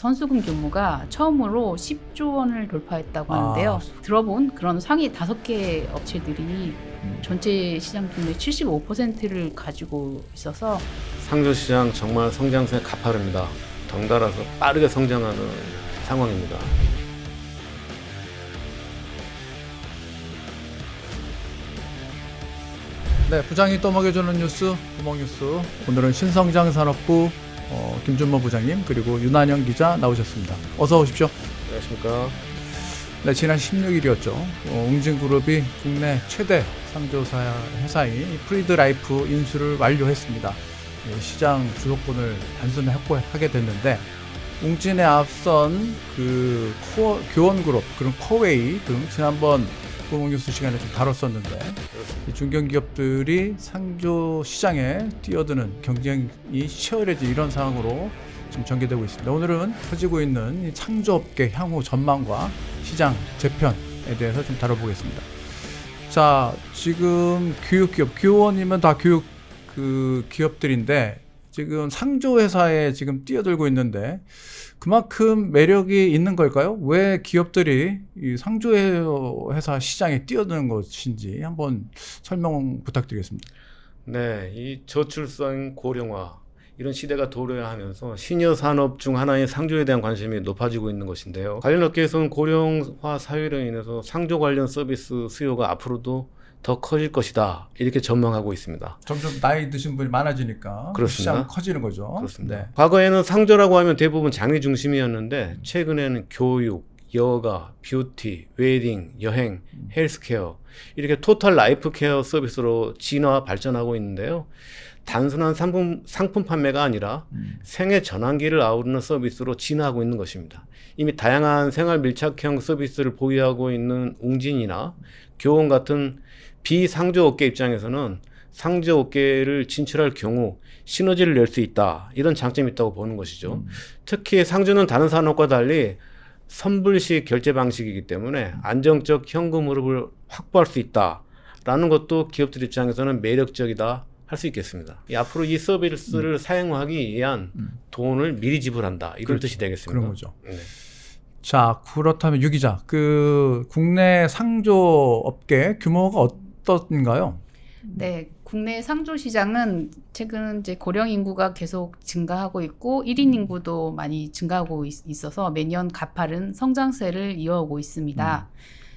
선수금 규모가 처음으로 10조 원을 돌파했다고 하는데요. 들어본 그런 상위 5개 업체들이 전체 시장 규모의 75%를 가지고 있어서 상조시장 정말 성장세 가파릅니다. 덩달아서 빠르게 성장하는 상황입니다. 네, 부장이 떠먹여주는 뉴스, 구멍뉴스. 오늘은 신성장산업부 김준모 부장님 그리고 윤한영 기자 나오셨습니다. 어서 오십시오. 안녕하십니까. 네, 지난 16일이었죠. 웅진그룹이 국내 최대 상조사 회사인 프리드라이프 인수를 완료했습니다. 시장 주도권을 단순히 확보하게 됐는데 웅진에 앞선 그 교원그룹, 그런 코웨이 등 지난번 구멍뉴스 시간에 좀 다뤘었는데 이 중견기업들이 상조 시장에 뛰어드는 경쟁이 치열해진 이런 상황으로 지금 전개되고 있습니다. 오늘은 퍼지고 있는 이 창조업계 향후 전망과 시장 재편에 대해서 좀 다뤄보겠습니다. 자, 지금 교육기업, 교원이면 다 교육 기업들인데 지금 상조회사에 지금 뛰어들고 있는데 그만큼 매력이 있는 걸까요? 왜 기업들이 이 상조회사 시장에 뛰어드는 것인지 한번 설명 부탁드리겠습니다. 네, 이 저출산 고령화 이런 시대가 도래하면서 신여 산업 중 하나인 상조에 대한 관심이 높아지고 있는 것인데요. 관련 업계에서는 고령화 사회로 인해서 상조 관련 서비스 수요가 앞으로도 더 커질 것이다 이렇게 전망하고 있습니다. 점점 나이 드신 분이 많아지니까 그렇습니다. 시장 커지는 거죠. 그렇습니다. 네. 과거에는 상조라고 하면 대부분 장애 중심이었는데 최근에는 교육, 여가, 뷰티, 웨딩, 여행, 헬스케어 이렇게 토탈 라이프 케어 서비스로 진화 발전하고 있는데요. 단순한 상품 판매가 아니라 생애 전환기를 아우르는 서비스로 진화하고 있는 것입니다. 이미 다양한 생활 밀착형 서비스를 보유하고 있는 웅진이나 교원 같은 비상조업계 입장에서는 상조업계를 진출할 경우 시너지를 낼 수 있다. 이런 장점이 있다고 보는 것이죠. 특히 상조는 다른 산업과 달리 선불식 결제 방식이기 때문에 안정적 현금 흐름을 확보할 수 있다라는 것도 기업들 입장에서는 매력적이다 할 수 있겠습니다. 앞으로 이 서비스를 사용하기 위한 돈을 미리 지불한다. 이런 그렇죠. 뜻이 되겠습니다. 그런 거죠. 네. 자, 그렇다면 유 기자, 그 국내 상조업계 규모가 어떤가요? 네, 국내 상조 시장은 최근 이제 고령 인구가 계속 증가하고 있고 1인 인구도 많이 증가하고 있어서 매년 가파른 성장세를 이어오고 있습니다.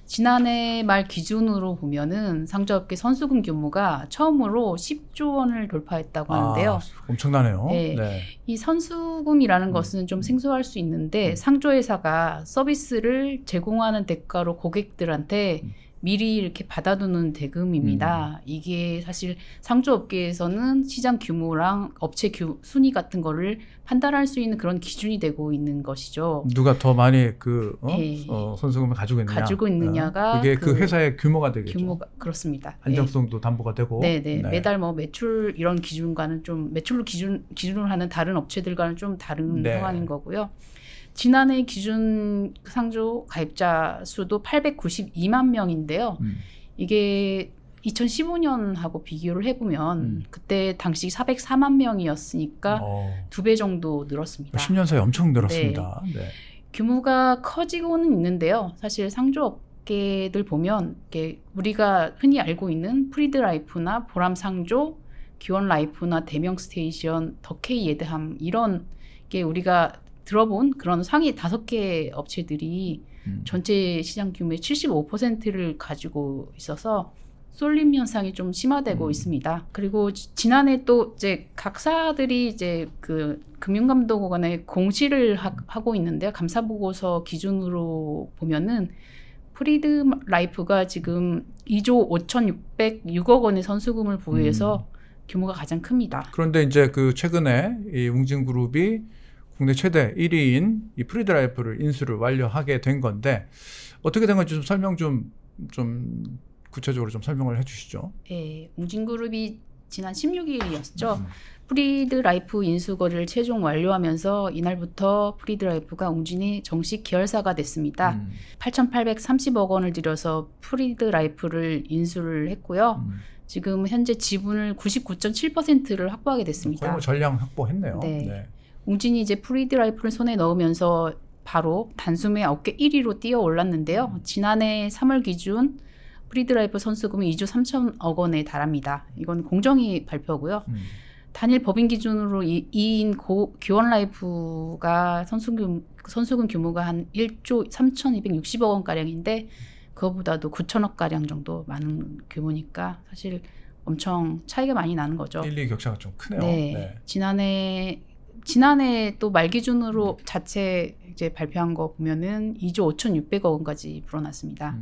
지난해 말 기준으로 보면은 상조업계 선수금 규모가 처음으로 10조 원을 돌파했다고 하는데요. 엄청나네요. 네. 네. 이 선수금이라는 것은 좀 생소할 수 있는데 상조회사가 서비스를 제공하는 대가로 고객들한테 미리 이렇게 받아두는 대금입니다. 이게 사실 상조업계에서는 시장 규모랑 업체 순위 같은 거를 판단할 수 있는 그런 기준이 되고 있는 것이죠. 누가 더 많이 선수금을 가지고 있느냐가 그게 그 회사의 규모가 되겠죠. 규모가 그렇습니다. 안정성도 담보가 되고. 네. 매달 뭐 매출 이런 기준과는 좀 매출로 기준으로 하는 다른 업체들과는 좀 다른 상황인 거고요. 지난해 기준 상조 가입자 수도 892만 명인데요. 이게 2015년하고 비교를 해보면 그때 당시 404만 명이었으니까 2배 정도 늘었습니다. 10년 사이에 엄청 늘었습니다. 네. 규모가 커지고는 있는데요. 사실 상조업계들 보면 우리가 흔히 알고 있는 프리드라이프나 보람상조, 기원라이프나 대명스테이션, 덕케이 예드함 이런 게 우리가 들어본 그런 상위 5개 업체들이 전체 시장 규모의 75%를 가지고 있어서 쏠림 현상이 좀 심화되고 있습니다. 그리고 지난해 또 이제 각사들이 이제 그 금융감독원에 공시를 하고 있는데요. 감사 보고서 기준으로 보면은 프리드라이프가 지금 2조 5,606억 원의 선수금을 보유해서 규모가 가장 큽니다. 그런데 이제 그 최근에 이 웅진그룹이 국내 최대 1위인 이 프리드라이프를 인수를 완료하게 된 건데 어떻게 된 건지 좀 설명 좀 구체적으로 좀 설명을 해주시죠. 네, 웅진그룹이 지난 16일이었죠. 프리드라이프 인수 거래를 최종 완료하면서 이날부터 프리드라이프가 웅진이 정식 계열사가 됐습니다. 8,830억 원을 들여서 프리드라이프를 인수를 했고요. 지금 현재 지분을 99.7%를 확보하게 됐습니다. 거의 뭐 전량 확보했네요. 네. 웅진이 이제 프리드 라이프를 손에 넣으면서 바로 단숨에 업계 1위로 뛰어 올랐는데요. 지난해 3월 기준 프리드 라이프 선수금이 2조 3천억 원에 달합니다. 이건 공정위 발표고요. 단일 법인 기준으로 2인 기원 라이프가 선수금 규모가 한 1조 3,260억 원가량인데 그거보다도 9천억 가량 정도 많은 규모니까 사실 엄청 차이가 많이 나는 거죠. 1, 2 격차가 좀 크네요. 네. 지난해 또 말 기준으로 자체 이제 발표한 거 보면은 2조 5,600억 원까지 불어났습니다.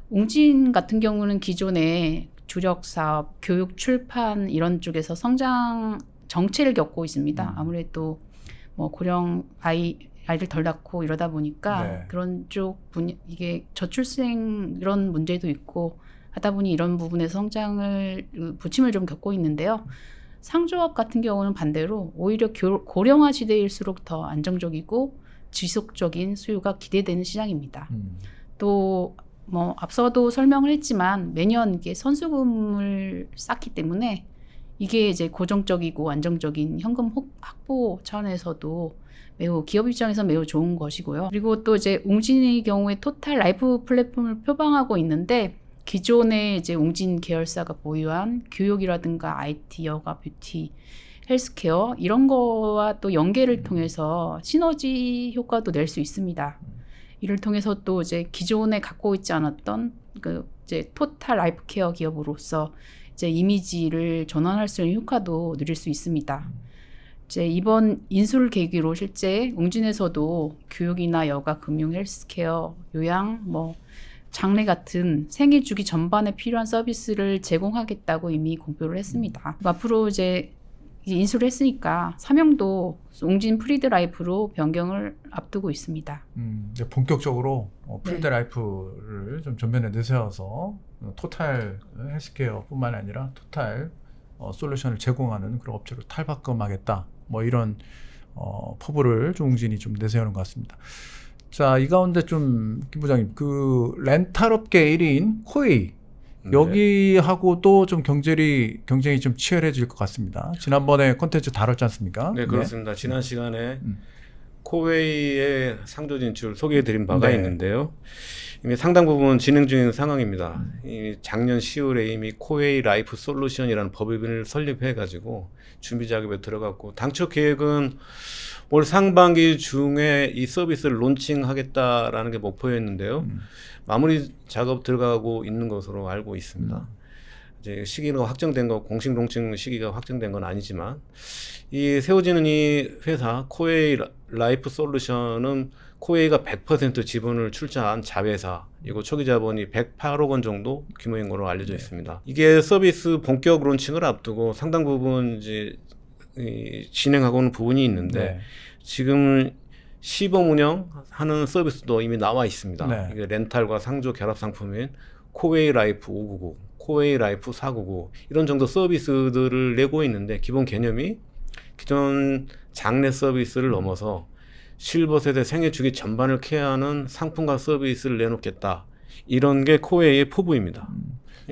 웅진 같은 경우는 기존에 주력 사업, 교육, 출판 이런 쪽에서 성장 정체를 겪고 있습니다. 아무래도 뭐 고령 아이들 덜 낳고 이러다 보니까 네. 그런 쪽 이게 저출생 이런 문제도 있고 하다 보니 이런 부분에 성장을 부침을 좀 겪고 있는데요. 상조업 같은 경우는 반대로 오히려 고령화 시대일수록 더 안정적이고 지속적인 수요가 기대되는 시장입니다. 또 뭐 앞서도 설명을 했지만 매년 이게 선수금을 쌓기 때문에 이게 이제 고정적이고 안정적인 현금 확보 차원에서도 매우 기업 입장에서 매우 좋은 것이고요. 그리고 또 이제 웅진의 경우에 토탈 라이프 플랫폼을 표방하고 있는데 기존에 이제 웅진 계열사가 보유한 교육이라든가 IT, 여가, 뷰티, 헬스케어 이런 거와 또 연계를 통해서 시너지 효과도 낼 수 있습니다. 이를 통해서 또 이제 기존에 갖고 있지 않았던 그 이제 토탈 라이프 케어 기업으로서 이제 이미지를 전환할 수 있는 효과도 누릴 수 있습니다. 이제 이번 인수를 계기로 실제 웅진에서도 교육이나 여가, 금융, 헬스케어, 요양, 뭐 장례 같은 생애 주기 전반에 필요한 서비스를 제공하겠다고 이미 공표를 했습니다. 앞으로 이제 인수를 했으니까 사명도 웅진 프리드 라이프로 변경을 앞두고 있습니다. 이제 본격적으로 프리드 네. 라이프를 좀 전면에 내세워서 토탈 헬스케어뿐만 아니라 토탈 솔루션을 제공하는 그런 업체로 탈바꿈하겠다. 뭐 이런 포부를 좀 웅진이 좀 내세우는 것 같습니다. 자, 이 가운데 좀 김 부장님, 그 렌탈 업계 1위인 코웨이 여기하고도 좀 경쟁이 좀 치열해질 것 같습니다. 지난번에 콘텐츠 다뤘지 않습니까? 네, 그렇습니다. 지난 시간에 코웨이의 상조 진출 소개해드린 바가 네. 있는데요. 이미 상당 부분 진행 중인 상황입니다. 이미 작년 10월에 이미 코웨이 라이프 솔루션이라는 법인을 설립해가지고 준비 작업에 들어갔고 당초 계획은 올 상반기 중에 이 서비스를 론칭하겠다라는 게 목표였는데요. 마무리 작업 들어가고 있는 것으로 알고 있습니다. 이제 시기가 확정된 거, 공식 론칭 시기가 확정된 건 아니지만 이 세워지는 이 회사 코웨이 라이프 솔루션은 코웨이가 100% 지분을 출자한 자회사이고 초기 자본이 108억 원 정도 규모인 것으로 알려져 있습니다. 이게 서비스 본격 론칭을 앞두고 상당 부분 이제 진행하고는 부분이 있는데 지금 시범 운영하는 서비스도 이미 나와 있습니다. 네. 이게 렌탈과 상조 결합 상품인 코웨이 라이프 599, 코웨이 라이프 499 이런 정도 서비스들을 내고 있는데 기본 개념이 기존 장례 서비스를 넘어서 실버 세대 생애 주기 전반을 케어하는 상품과 서비스를 내놓겠다. 이런 게 코웨이의 포부입니다.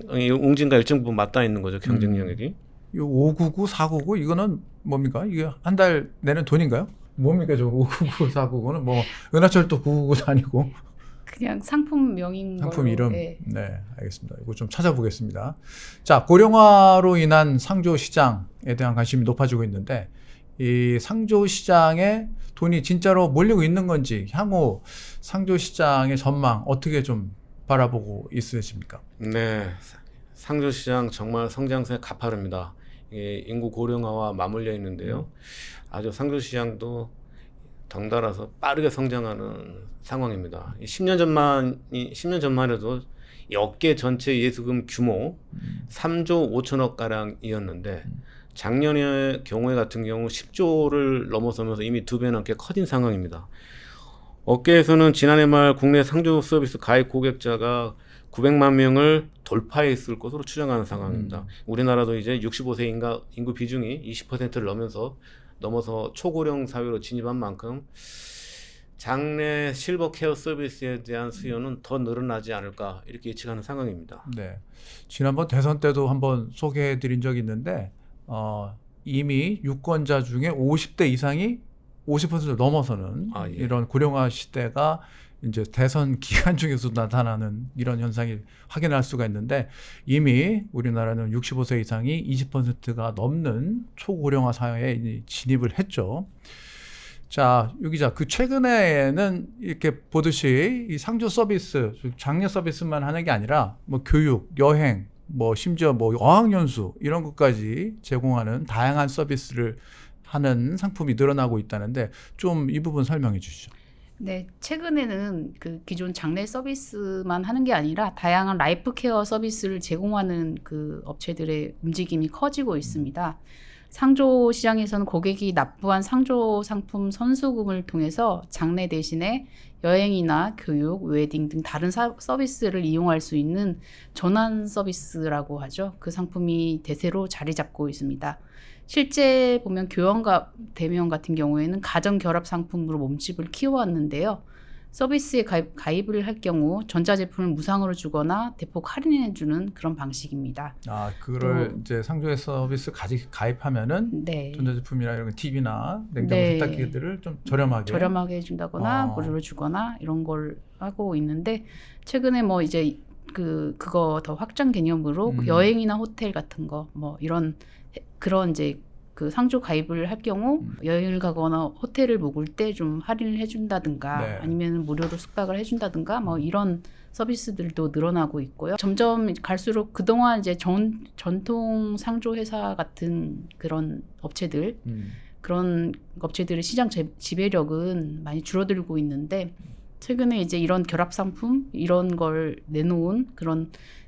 웅진과 일정 부분 맞닿아 있는 거죠. 경쟁 영역이. 이 599, 499 이거는 뭡니까? 이게 한 달 내는 돈인가요? 뭡니까 저 599, 499는 뭐 은하철도 999도 아니고 그냥 상품명인 상품 걸로, 이름. 네. 네, 알겠습니다. 이거 좀 찾아보겠습니다. 자, 고령화로 인한 상조 시장에 대한 관심이 높아지고 있는데 이 상조 시장에 돈이 진짜로 몰리고 있는 건지 향후 상조 시장의 전망 어떻게 좀 바라보고 있으십니까? 네, 상조 시장 정말 성장세 가파릅니다. 이게 인구 고령화와 맞물려 있는데요. 아주 상조 시장도 덩달아서 빠르게 성장하는 상황입니다. 10년 전만 해도 이 업계 전체 예수금 규모 3조 5천억 가량이었는데 작년의 경우에 같은 경우 10조를 넘어서면서 이미 2배 넘게 커진 상황입니다. 업계에서는 지난해 말 국내 상조 서비스 가입 고객자가 900만 명을 돌파했을 것으로 추정하는 상황입니다. 우리나라도 이제 65세 인구 비중이 20%를 넘어서 초고령 사회로 진입한 만큼 장내 실버 케어 서비스에 대한 수요는 더 늘어나지 않을까 이렇게 예측하는 상황입니다. 네, 지난번 대선 때도 한번 소개해드린 적이 있는데 이미 유권자 중에 50대 이상이 50% 넘어서는 아, 예. 이런 고령화 시대가 이제 대선 기간 중에서도 나타나는 이런 현상이 확인할 수가 있는데 이미 우리나라는 65세 이상이 20%가 넘는 초고령화 사회에 이제 진입을 했죠. 자, 유 기자, 그 최근에는 이렇게 보듯이 이 상조 서비스, 장려 서비스만 하는 게 아니라 뭐 교육, 여행, 뭐 심지어 뭐 어학연수 이런 것까지 제공하는 다양한 서비스를 하는 상품이 늘어나고 있다는데 좀 이 부분 설명해 주시죠. 네, 최근에는 그 기존 장례 서비스만 하는 게 아니라 다양한 라이프 케어 서비스를 제공하는 그 업체들의 움직임이 커지고 있습니다. 상조 시장에서는 고객이 납부한 상조 상품 선수금을 통해서 장례 대신에 여행이나 교육, 웨딩 등 다른 서비스를 이용할 수 있는 전환 서비스라고 하죠. 그 상품이 대세로 자리 잡고 있습니다. 실제 보면 교환과 대면 같은 경우에는 가정 결합 상품으로 몸집을 키워왔는데요. 서비스에 가입을 할 경우 전자제품을 무상으로 주거나 대폭 할인해주는 그런 방식입니다. 아, 그거를 이제 상조의 서비스 가입하면은 네. 전자제품이나 이런 TV나 냉장고 네. 세탁기들을 좀 저렴하게 해준다거나 무료로 주거나 이런 걸 하고 있는데 최근에 뭐 이제 그거 더 확장 개념으로 여행이나 호텔 같은 거 뭐 이런 그런 이제 그 상조 가입을 할 경우 여행을 가거나 호텔을 묵을 때 좀 할인을 해준다든가 네. 아니면 무료로 숙박을 해준다든가 뭐 이런 서비스들도 늘어나고 있고요. 점점 갈수록 그동안 이제 전통 상조 회사 같은 그런 업체들 그런 업체들의 시장 지배력은 많이 줄어들고 있는데 최근에 이제 이런 결합 상품 이런 걸 내놓은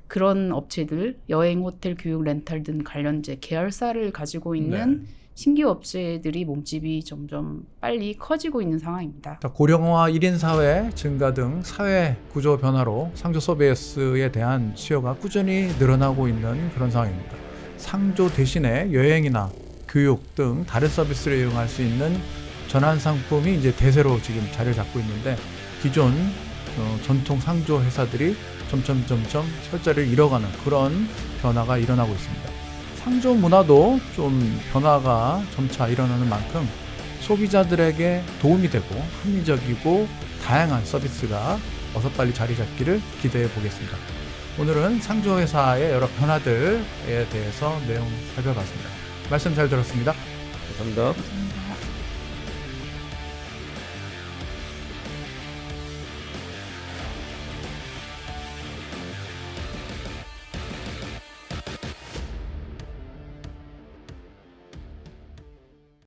그런 업체들 여행, 호텔, 교육, 렌탈 등 관련제 계열사를 가지고 있는 신규 업체들이 몸집이 점점 빨리 커지고 있는 상황입니다. 고령화 1인 사회 증가 등 사회 구조 변화로 상조 서비스에 대한 수요가 꾸준히 늘어나고 있는 그런 상황입니다. 상조 대신에 여행이나 교육 등 다른 서비스를 이용할 수 있는 전환 상품이 이제 대세로 지금 자리를 잡고 있는데 기존 전통 상조 회사들이 점점 철자리를 잃어가는 그런 변화가 일어나고 있습니다. 상조 문화도 좀 변화가 점차 일어나는 만큼 소비자들에게 도움이 되고 합리적이고 다양한 서비스가 어서 빨리 자리 잡기를 기대해 보겠습니다. 오늘은 상조 회사의 여러 변화들에 대해서 내용 살펴봤습니다. 말씀 잘 들었습니다. 감사합니다.